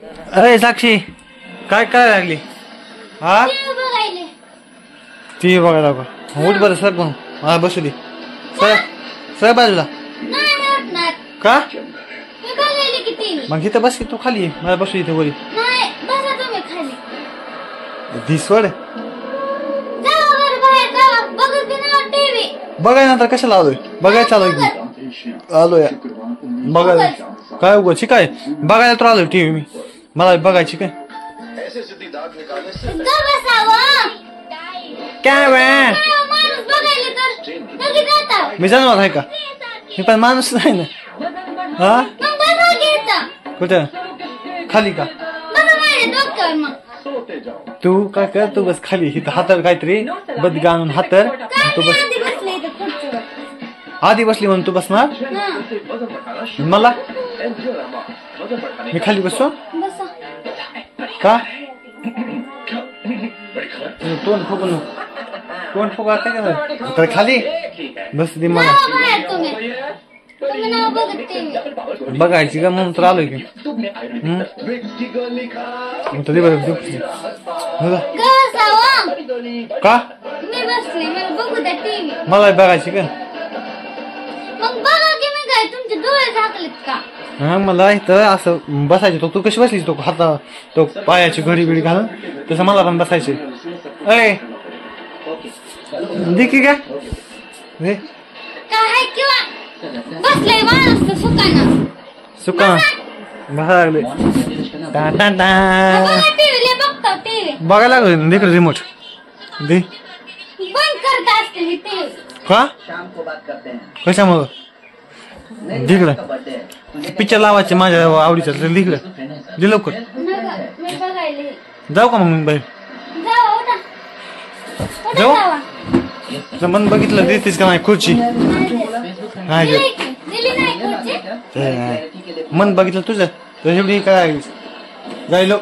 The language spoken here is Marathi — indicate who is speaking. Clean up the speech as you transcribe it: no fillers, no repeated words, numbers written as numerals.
Speaker 1: अरे साक्षी काय काय लागली? हा टीव्ही बघायला का? उठ बरं सर पण मला बसू दे. सर सर बाजूला का? मग इथं बस की तू खाली मला बसू इथे वरी दिसवड बघाय नंतर कशाला आलोय? बघाय चालू की आलोय बघायला काय उगाच काय बघायला तर आलोय टीव्ही मी मला बघायची काय काय मी जाणार आहे का? मी पण माणूस नाही ना. हा कुठं खाली का? तू काय कर तू बस खाली इथं हातर काहीतरी बदगा आणून हातर तू बस आधी बसली म्हणून तू बसणार मला मी खाली बसतो का? तोंड फुगा काय खाली बस दे मला बघायची का म्हणून तर आलोय की का मला बघायची का? हा मला इथं असं बसायचं तू कशी बसलीस तो हाता तो पायाची घडी बिडी घालून तसं मला पण बसायचे. अय देखी का सुका बसा लागले बघायला लागले देख रिमोट दे का कशामुळं दिकडं पिक्चर लावायचे माझ्या आवडीचं दिकडं दे लवकर जाऊ का मग मी बाहेर जाऊ मन बघितलं देतेस का नाही खुर्ची नाही मन बघितलं तुझं तर एवढी काय जायलो